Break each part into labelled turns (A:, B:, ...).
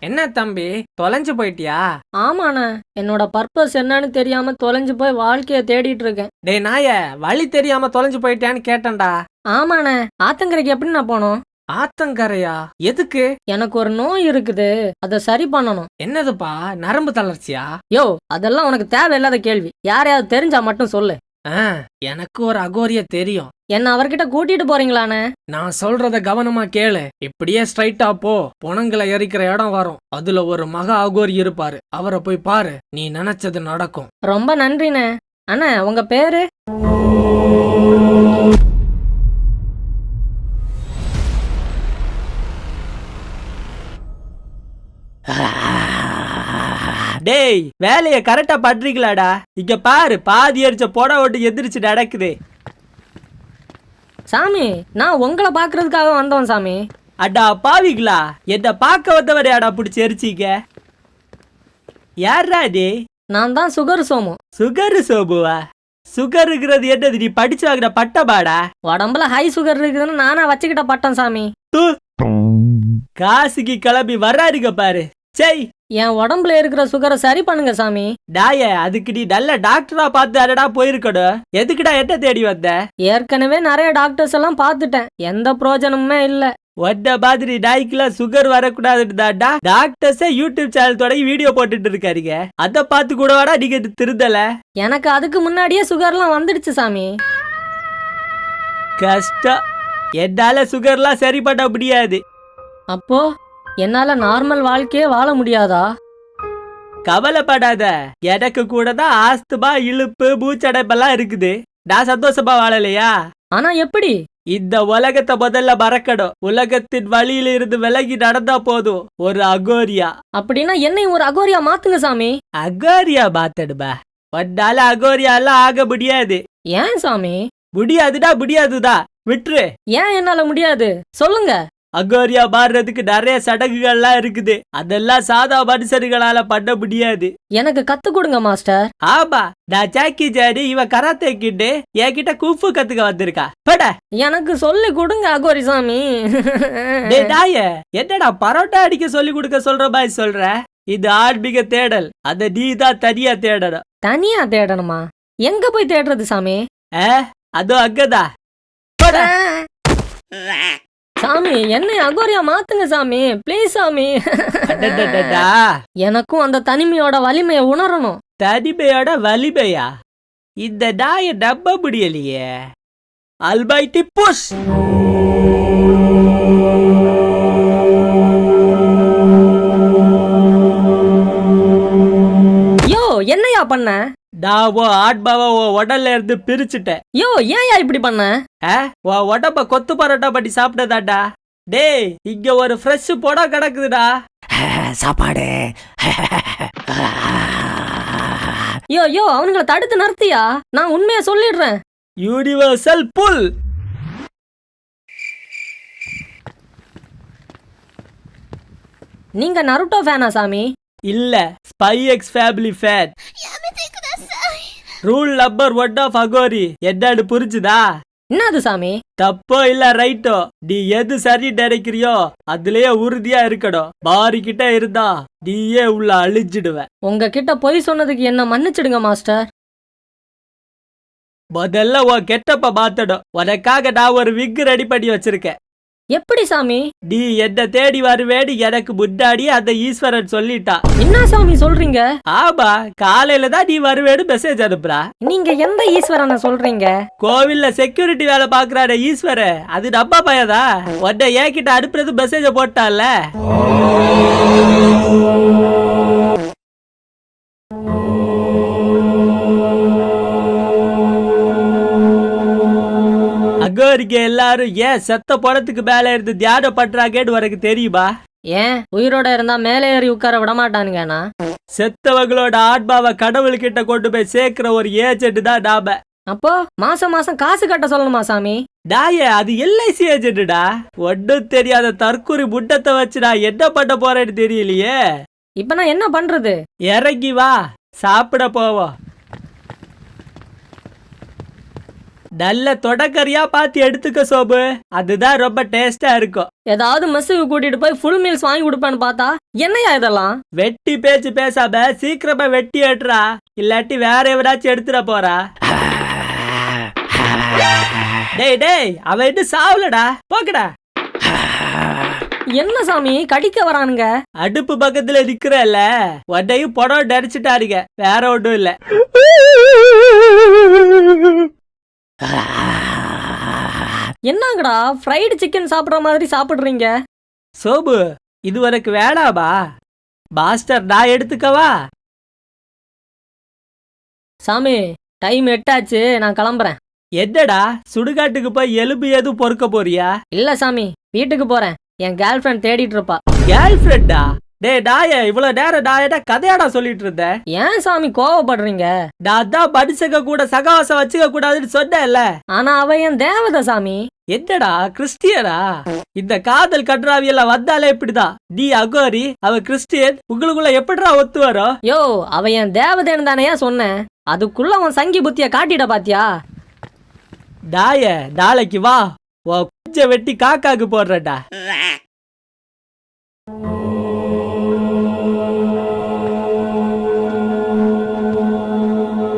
A: என்ன தம்பி தொலைஞ்சு போயிட்டியா?
B: ஆமாண்ணே, என்னோட பர்பஸ் என்னன்னு தெரியாம தொலைஞ்சு போய் வாழ்க்கைய தேடிட்டு இருக்கேன்.
A: டேய் நாய, வழி தெரியாம தொலைஞ்சு போயிட்டியான்னு கேட்டேன்டா.
B: ஆமாண்ணே, ஆத்தங்கரைக்கு எப்படி நான் போனோம்?
A: ஆத்தங்கரையா? எதுக்கு?
B: எனக்கு ஒரு நோய் இருக்குது, அதை சரி பண்ணணும்.
A: என்னதுப்பா, நரம்பு தளர்ச்சியா?
B: யோ, அதெல்லாம் உனக்கு தேவையில்லாத கேள்வி. யாரையாவது தெரிஞ்சா மட்டும் சொல்லு.
A: எனக்கு ஒரு அகோரிய தெரியும்.
B: என்ன அவர்கிட்ட கூட்டிட்டு போறீங்களாண்ணே?
A: நான் சொல்றத கவனமா கேளு. இப்படியே ஸ்ட்ரைட்டா போ, பொணங்களை எரிக்கிற இடம் வரும். அதுல ஒரு மகா அகோரி இருப்பாரு. அவரை போய் பாரு, நீ நினைச்சது நடக்கும்.
B: ரொம்ப நன்றிண்ணே. அண்ணா, உங்க பேரு?
A: டேய், வேலைய கரெக்டா பண்றீங்களாடா? இங்க பாரு, பாதி அடிச்ச பொட ஓட்டு எந்திரிச்சு நடக்குது.
B: சாமி, நான் உங்களை பாக்குறதுக்காக வந்தோம் சாமி.
A: அடா பாவிங்களா, என்ன பார்க்க வந்தவரையாடா பிடிச்சி எரிச்சிக்க? யாரா டே?
B: நான் தான் சுகர் சோமு.
A: சுகர் சோபுவா? சுகருங்கிறது என்னது? நீ படிச்சு வாங்கின பட்டபாடா?
B: உடம்புல ஹை சுகர் இருக்குதுன்னு நானா வச்சுக்கிட்ட பட்டம் சாமி.
A: காசுக்கு கிளம்பி வர்றாருங்க பாரு. சை,
B: என் உடம்புல இருக்கிற சுகரை சரி பண்ணுங்க சாமி.
A: டாய, அதுக்கு நீ நல்ல டாக்டரா பார்த்து அடடா போயிருக்கணும். எதுக்குடா என்ன தேடி வந்த?
B: ஏற்கனவே நிறைய டாக்டர்ஸ் எல்லாம் பார்த்துட்டேன், எந்த பிரயோஜனமுமே இல்ல.
A: ஒன்ன மாதிரி நாய்க்குலாம் சுகர் வரக்கூடாதுன்னு டாக்டர்ஸே யூடியூப் சேனல் தொடங்கி வீடியோ போட்டுட்டு இருக்காருங்க. அதை பார்த்து கூடவாடா நீங்க திருந்தல?
B: எனக்கு அதுக்கு முன்னாடியே சுகர்லாம் வந்துடுச்சு சாமி.
A: கஷ்டம், என்னால சுகர்லாம் சரி பண்ண முடியாது.
B: அப்போ என்னால நார்மல் வாழ்க்கையே வாழ முடியாதா?
A: கவலைப்படாத, எனக்கு கூட தான் ஆஸ்துமா, இழுப்பு, மூச்சடைப்பெல்லாம் இருக்குது. நான் சந்தோஷமா வாழலையா?
B: ஆனா எப்படி?
A: இந்த உலகத்தை முதல்ல மறக்கணும். உலகத்தின் வழியில இருந்து விலகி நடந்தா போதும். ஒரு அகோரியா.
B: அப்படின்னா என்னையும் ஒரு அகோரியா மாத்துங்க சாமி.
A: அகோரியா மாத்தடுபா? ஒன்னால அகோரியா எல்லாம் ஆக முடியாது.
B: ஏன் சாமி?
A: முடியாதுடா, முடியாதுதான், விட்டுரு.
B: ஏன் என்னால முடியாது சொல்லுங்க.
A: அகோரியா மாறுறதுக்கு நிறைய சடங்குகள்லாம் இருக்குது. அதெல்லாம் சாதா மனுஷர்களால பண்ண முடியாது.
B: எனக்கு கத்து கொடுங்க மாஸ்டர்.
A: ஆமா, நான் ஜாக்கி ஜாடி, இவன் கராத்தே கிட்டு என்கிட்ட குஃபு கத்துக்க வந்திருக்கா. பட,
B: எனக்கு சொல்லி கொடுங்க அகோரி சாமி.
A: என்னடா பரோட்டா அடிக்க சொல்லி கொடுக்க சொல்ற மாதிரி சொல்ற? இது ஆன்மீக தேடல், அத நீ தான் தனியா தேடணும்.
B: தனியா தேடணுமா? எங்க போய் தேடுறது சாமி?
A: அதோ அங்கதா.
B: சாமி, என்னை அகோரியா மாத்துங்க சாமி, ப்ளீஸ் சாமி. எனக்கும் அந்த தனிமையோட வலிமையை உணரணும்.
A: தனிமையோட வலிமையா? இந்த நாயை நம்ப முடியலையே. Almighty push.
B: யோ, என்னையா பண்ண?
A: நான் ஆத்மாவை உடல்ல இருந்து பிரிச்சுட்டேன்.
B: யோ, ஏன்யா இப்படி பண்ண?
A: உடம்ப கொத்து பரோட்டா பண்ணி சாப்பிட்டதாடா. டேய், இங்க ஒரு ஃப்ரெஷ் போடா கிடக்குதுடா. சாப்பாடு.
B: யோ யோ, அவனுங்களை தடுத்து நிறுத்தியா? நான் உண்மையா சொல்லிடுறேன்.
A: யூனிவர்சல் புல்.
B: நீங்க நருட்டோ ஃபேனா சாமி?
A: இல்ல, spy x family fan. Rule number 1 of Aghori என்னன்னு புரிஞ்சுதா?
B: என்னது சாமி?
A: தப்போ இல்ல ரைட்டோ, நீ எது சரி நினைக்கிறியோ அதுலயே உறுதியா இருக்கணும். மாறிக்கிட்ட இருந்தா நீயே உள்ள அழிஞ்சிடுவ.
B: உங்ககிட்ட பொய் சொன்னதுக்கு என்ன மன்னிச்சிடுங்க மாஸ்டர்.
A: முதல்ல உன் கெட்டப்ப மாத்தணும். உனக்காக நான் ஒரு விக் ரெடி பண்ணி வச்சிருக்கேன்.
B: எப்படி சாமி?
A: நீ என்ன தேடி வருவேன்னு எனக்கு முன்னாடி அந்த ஈஸ்வரன் சொல்லிட்டா.
B: என்ன சாமி சொல்றீங்க?
A: ஆமா, காலையில தான் நீ வருவேன்னு மெசேஜ் அனுப்புறா.
B: நீங்க எந்த ஈஸ்வரனை சொல்றீங்க?
A: கோவில்ல செக்யூரிட்டி வேலை பாக்குறாரு ஈஸ்வர, அது நம்ம பையதா. உன்னை என்கிட்ட அனுப்புறது மெசேஜ போட்டால. அகோரிக்க எல்லாரும் ஏன் செத்த படத்துக்கு மேல இருந்து தியானம் பண்றாங்கன்னு உனக்கு தெரியுமா?
B: ஏன் உயிரோட இருந்தா மேலே ஏறி உட்கார விட மாட்டானுங்கண்ணா?
A: செத்தவங்களோட ஆத்மாவை கடவுள்கிட்ட கொண்டு போய் சேர்க்கிற ஒரு ஏஜென்ட் தான் நாம.
B: அப்போ மாசம் மாசம் காசு கட்ட சொல்லணுமா சாமி?
A: டாய, அது எல்ஐசி ஏஜென்டா. ஒன்னும் தெரியாத தற்கொலை முட்டத்தை வச்சு நான் என்ன பண்ண போறேன்னு தெரியலையே.
B: இப்ப நான் என்ன பண்றது?
A: இறங்கி வா, சாப்பிட போவோம். நல்ல தொடக்கறியா பார்த்து எடுத்துக்க சோபு, அதுதான் ரொம்ப டேஸ்டா இருக்கும்.
B: ஏதாவது மெஸ்ஸுக்கு கூட்டிட்டு போய் ஃபுல் மீல்ஸ் வாங்கி கொடுப்பேன்னு பார்த்தா என்னையா இதெல்லாம்?
A: வெட்டி பேச்சு பேசாம சீக்கிரமா வெட்டி எடுறா, இல்லாட்டி வேற எவராச்சும் எடுத்துட போறா. டேய் டேய், அவன் இன்னும் சாவலடா, போக்கடா.
B: என்ன சாமி கடிக்க வரானுங்க?
A: அடுப்பு பக்கத்துல நிக்கிறல்ல, உன்னையும் படம் நடிச்சுட்டாருங்க, வேற ஒன்றும் இல்ல.
B: என்னங்கடா ஃப்ரைடு சிக்கன் சாப்பிடுற மாதிரி சாப்பிடுறீங்க?
A: சோபு, இது உனக்கு வேணாமா? மாஸ்டர் நான் எடுத்துக்கவா?
B: சாமி டைம் 8 ஆச்சு, நான் கிளம்புறேன்.
A: என்னடா சுடுகாட்டுக்கு போய் எலும்பு எதுவும் பொறுக்க போறியா?
B: இல்ல சாமி, வீட்டுக்கு போறேன். என் கேர்ள் ஃப்ரெண்ட் தேடிட்டு இருப்பா.
A: கேர்ள் ஃப்ரெண்டா? டேய் நாய, இவ்வளவு நேரம் நான் என்ன கதையாடா சொல்லிட்டு இருந்தேன்?
B: ஏன் சாமி கோவப்படுறீங்க?
A: நான் தான் மனுஷங்க கூட சகவாசம் வச்சுக்க கூடாதுன்னு சொன்னேன்ல.
B: ஆனா அவ என் தேவதை சாமி.
A: என்னடா கிறிஸ்டியனா? இந்த காதல் கன்றாவி எல்லாம் வந்தாலே இப்படிதான். நீ அகோரி, அவ கிறிஸ்டியன், உங்களுக்குள்ள எப்படிடா ஒத்து வரும்?
B: யோ, அவ என் தேவதைன்னு தானையா சொன்னேன். அதுக்குள்ள அவன் சங்கி புத்திய காட்டிட பாத்தியா?
A: நாய, நாளைக்கு வா, உன் குஞ்ச வெட்டி காக்காக்கு போடுறடா.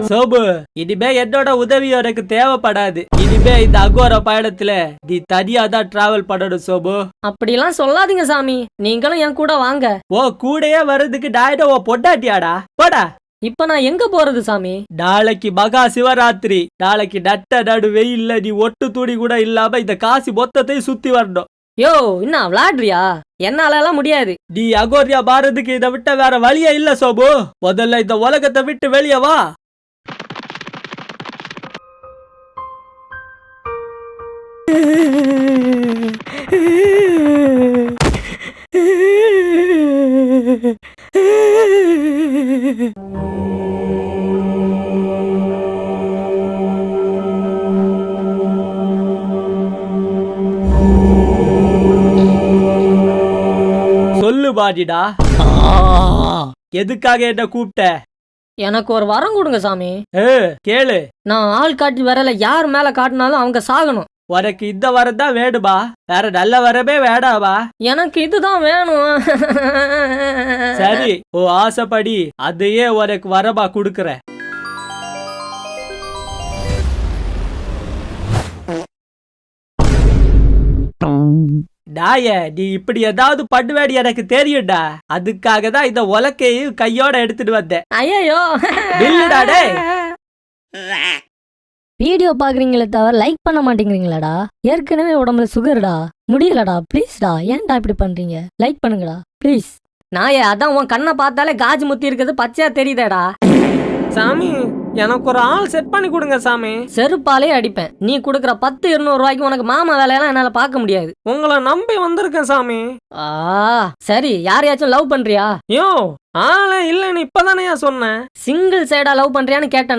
A: சோபு, இனிமே என்னோட உதவி உனக்கு தேவைப்படாது. இனிமே இந்த அகோர பயணத்துல நீ தனியா தான் டிராவல் பண்ணணும் சோபு.
B: அப்படிலாம் சொல்லாதீங்க சாமி, நீங்களும் என் கூட வாங்க.
A: ஓ கூடயே வர்றதுக்கு நான் ஓ பொண்டாட்டியாடா? போடா.
B: இப்ப நான் எங்க போறது சாமி?
A: நாளைக்கு மகா சிவராத்திரி. நாளைக்கு நட்ட நடு வெயில்ல நீ ஒட்டு துணி கூட இல்லாம இந்த காசி மொத்தத்தையும் சுத்தி வரணும்.
B: யோ, என்ன விளாடுறியா? என்னால எல்லாம் முடியாது.
A: நீ அகோரியா மாறதுக்கு இதை விட்ட வேற வழியே இல்ல சோபு. முதல்ல இந்த உலகத்தை விட்டு வெளியே வா. சொல்லு பாடிடா, எதுக்காக என்ன கூப்பிட்ட?
B: எனக்கு ஒரு வரம் கொடுங்க சாமி.
A: கேளு.
B: நான் ஆள் காட்டி வரல, யார் மேல காட்டினாலும் அவங்க சாகணும்.
A: உனக்கு இந்த வரம் தான் வேணுமா? வேற நல்ல வரமே வேடாவா?
B: எனக்கு இதுதான் வேணும்.
A: சரி, ஓ ஆசைப்படி அதையே உனக்கு வரமா குடுக்கறேன். நாய, நீ இப்படி ஏதாவது பண்ணுவேடி எனக்கு தெரியும்டா. அதுக்காக தான் இந்த உலக்கையும் கையோட எடுத்துட்டு வந்தேன்.
B: ஐயோ, வீடியோ பாக்குறீங்களே தவிர லைக் பண்ண மாட்டேங்கிறீங்களாடா? ஏற்கனவே உடம்புல சுகர்டா, முடியலடா. ப்ளீஸ்டா, ஏன்டா இப்படி பண்றீங்க? லைக் பண்ணுங்கடா ப்ளீஸ். நாயே, அதான் உன் கண்ணை பார்த்தாலே காஜு முத்தி இருக்கிறது பச்சையா தெரியுதேடா.
A: சாமி, எனக்கு ஒரு ஆள் செட் பண்ணி கொடுங்க சாமி.
B: செருப்பாலே அடிப்பேன். நீ கொடுக்குற 10-200 ரூபாய்க்கு உனக்கு மாமா வேலையெல்லாம் என்னால பார்க்க முடியாது.
A: உங்களை நம்பி வந்திருக்கேன் சாமி.
B: சரி, யாரையாச்சும் லவ் பண்றியா?
A: யோ, ஆளே இல்லன்னு இப்பதானே சொன்னேன்.
B: சிங்கிள் சைடா லவ் பண்றியான்னு கேட்டேன்.